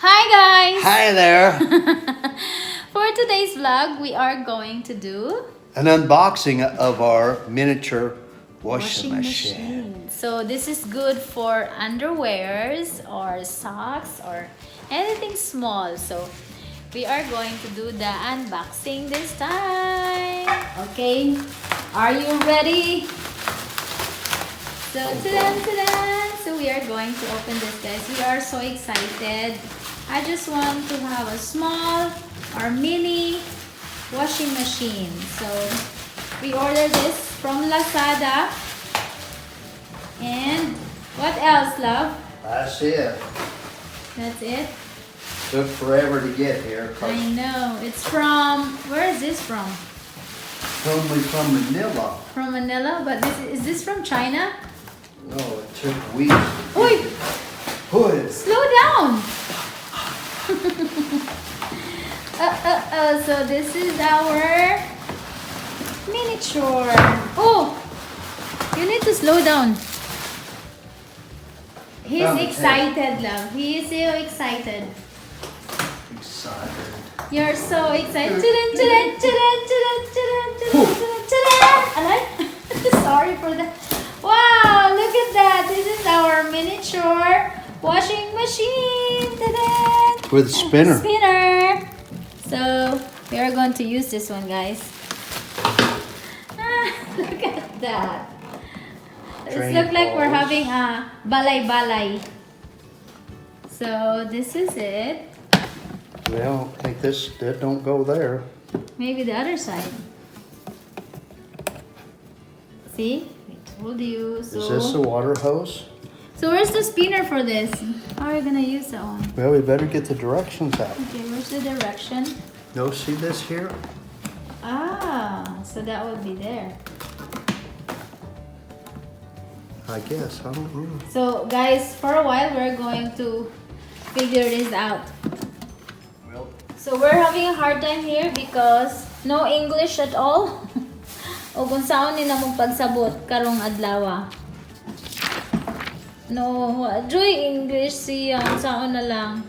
Hi guys! Hi there! For today's vlog, we are going to do An unboxing of our miniature washing machine. So this is good for underwears or socks or anything small. So we are going to do the unboxing this time. Okay, are you ready? So So we are going to open this, guys. We are so excited. I just want to have a small or mini washing machine. So we ordered this from Lazada. And what else, love? That's it. That's it? Took forever to get here. I know. It's from, where is this from? Only from Manila. From Manila, but is this from China? No, it took weeks. Oi! Hood. Slow down! So this is our miniature. Oh! You need to slow down. He's excited, love. He is so excited. Excited. You're so excited. Sorry for that. Wow, look at that. This is our miniature washing machine. With a spinner. Spinner. So we are going to use this one, guys. Look at that. It looks like we're having a balay. So this is it. Well, I think that don't go there. Maybe the other side. See? I told you. So, Is this a water hose? so where's the spinner for this? How are you gonna use that one? Well, we better get the directions out. Okay, where's the direction? No, see this here? Ah, so that would be there. I guess. I don't know. So guys, for a while we're going to figure this out. Well, So we're having a hard time here because no English at all. O kung saan ni namong pagsabot karong adlaw. No, joy English siya. Saan na lang.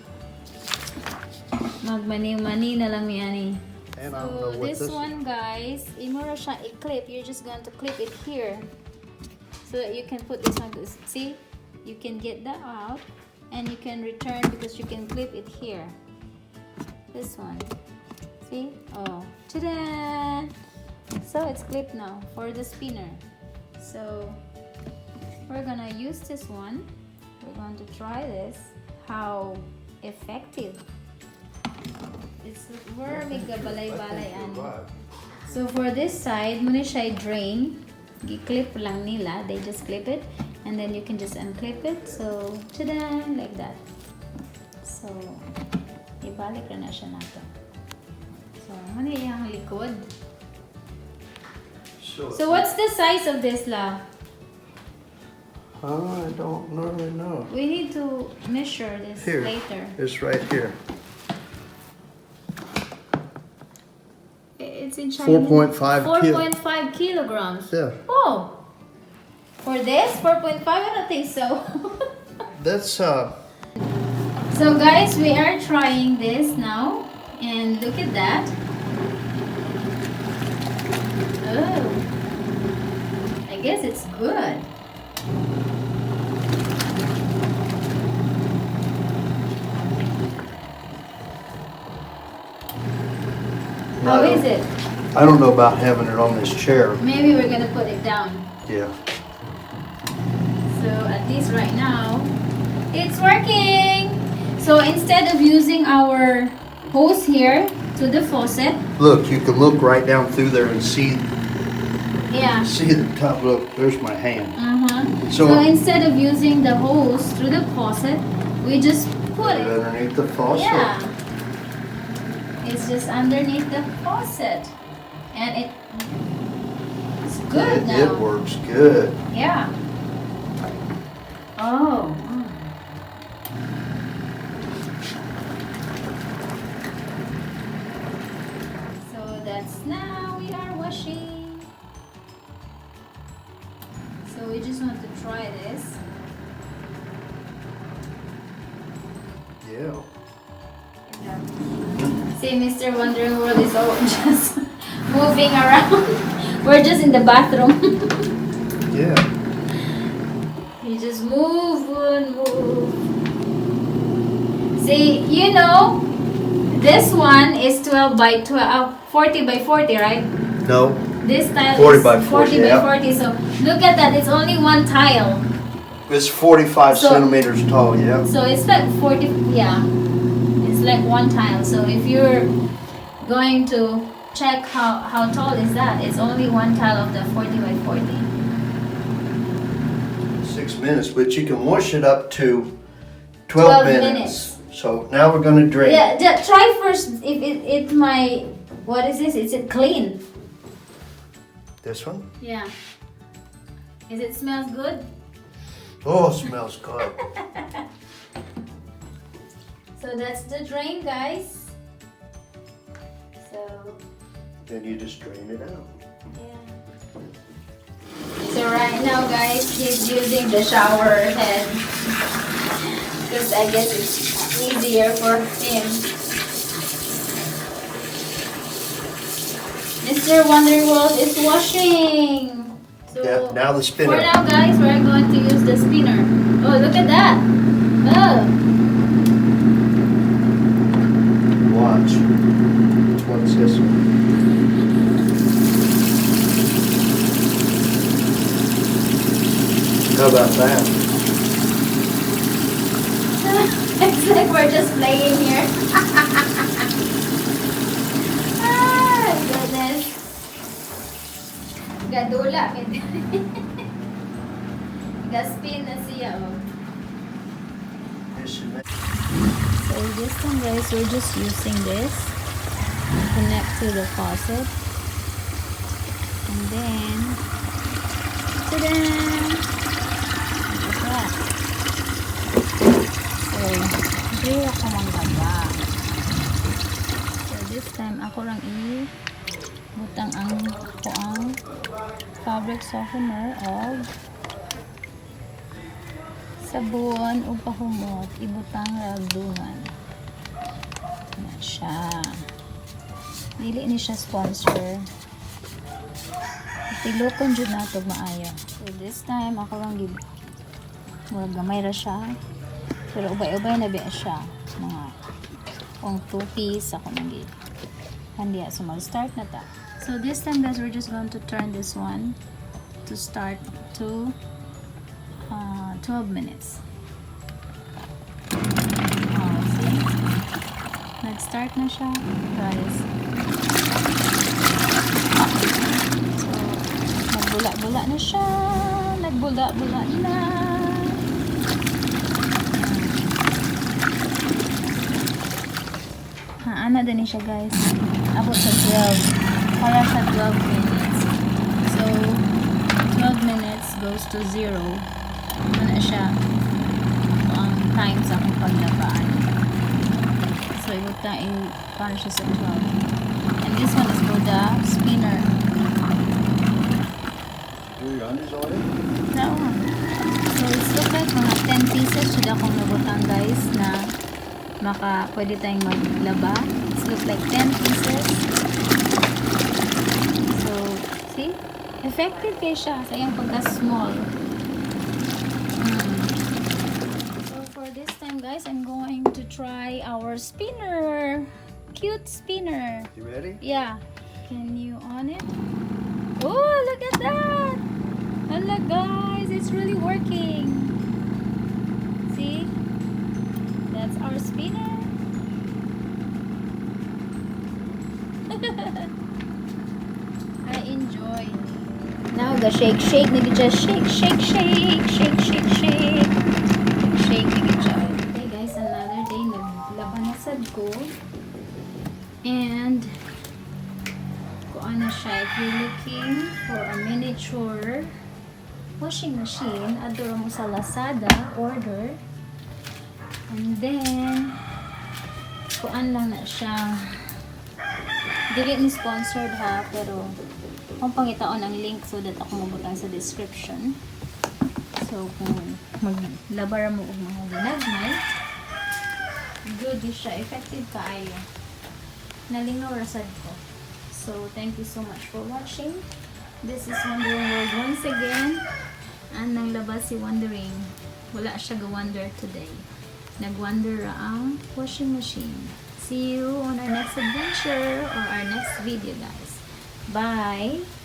Magmani-mani na lang ni. and I don't know So what this one, guys, imura siya i-clip. You're just going to clip it here. So that you can put this one. See? You can get that out. And you can return because you can clip it here. This one. See? Oh. Ta-da! So it's clipped now for the spinner. So we're gonna use this one. We're going to try this. How effective. It's where mega balay-balay ano. So for this side, muna siya drain. I-clip lang nila. They just clip it. And then you can just unclip it. So, ta-da! Like that. So, ibalik na siya nato. So, muna yung likod. So what's the size of this, la? I don't really know. We need to measure this Here. later. It's right here. It's in China. 4.5 4.5 kilograms. Yeah. Oh. For this, 4.5? I don't think so. That's So guys, we are trying this now. And look at that. Oh. I guess it's good. How is it? I don't know about having it on this chair. Maybe we're gonna put it down. Yeah. So at least right now, it's working. So instead of using our hose here to the faucet, Look, you can look right down through there and see yeah. the top. Look, there's my hand. So So instead of using the hose through the faucet, we just put it. underneath the faucet. Yeah. It's just underneath the faucet. And it's good now. It works good. Yeah. Oh. So that's now we are washing. So we just want to try this. Yeah. See, Mr. Wondering World is all just moving around. We're just in the bathroom. Yeah. You just move and move. See, you know, this one is 12 by 12, 40 by 40, right? No. This tile 40 is by 40, 40 by yeah. 40. So look at that. It's only one tile. It's 45 So- centimeters tall, yeah. So it's like 40. Yeah, it's like one tile. So if you're going to check how tall is that, it's only one tile of the 40 by 40. 6 minutes, but you can wash it up to 12 minutes. So now we're going to drain. Yeah, try first if it my, what is this? Is it clean? This one? Yeah. Is it smells good? Oh, smells good. So that's the drain, guys. So Then you just drain it out. yeah. So right now, guys, he's using the shower head because I guess it's easier for him. Mr. Wondering World is washing. So Yeah, now the for spinner. now, guys, we're going to use the spinner. Oh, look at that. Oh. Watch. What's this one? How about that? It's like we're just playing here. Ah, goodness. Gadula. Gaspin na siya, oh. This should make- So this time, guys, we're just using this to connect to the faucet. And then, ta-da! Look at that. So, agree ako manggaba. So this time, ako lang butang ang fabric softener of sabon o pahumot, ibutang ragdungan. Na siya. Dili ni siya sponsor. Tilokon jud nato maayo. So this time ako lang murag gamay ra siya. Pero ubay-ubay na biya siya. Mga pang 2 piece ako nang handiya. So mag-start na ta. So this time, guys, we're just going to turn this one to start to 12 minutes. Oh, see? Nag-start na siya, guys. So, nagbula-bula na siya. Nagbula-bula na. Ana din siya, guys. Abot sa 12. Para sa 12 minutes. So, 12 minutes goes to 0. Ano siya? Ang time sa akong paglabaan. So, para siya sa 12. And this one is for the spinner. You're on this already? No. So, it's look like mga 10 pieces siya akong nabutang, guys, na pwede tayong maglaba. It's look like 10 pieces. So, see? Effective kayo siya sa iyang pagka-small. So, for this time, guys, I'm going to try our spinner. Cute spinner. You ready? Yeah. Can you on it? Oh, look at that! Hala, guys, it's really working. See? That's our spinner. I enjoy. Now the shake, just shake. Shake, okay, guys, another day naglaban na sad ko. And kung ano siya, if you're looking for a miniature washing machine, adoro mo sa Lazada, order. And then, kuan lang na siya. Dili ni sponsored ha, pero kung pangitaon ang link so that ako mabutang sa description. So, kung maglabara mo og mga ginagmay, Good di siya. Effective kaayo. Nalingaw rasad ko. So, thank you so much for watching. This is Wondering World once again. And naglabas si Wondering. Wala siya ga-wonder today. Nag-wonder ang washing machine. See you on our next adventure or our next video, guys. Bye!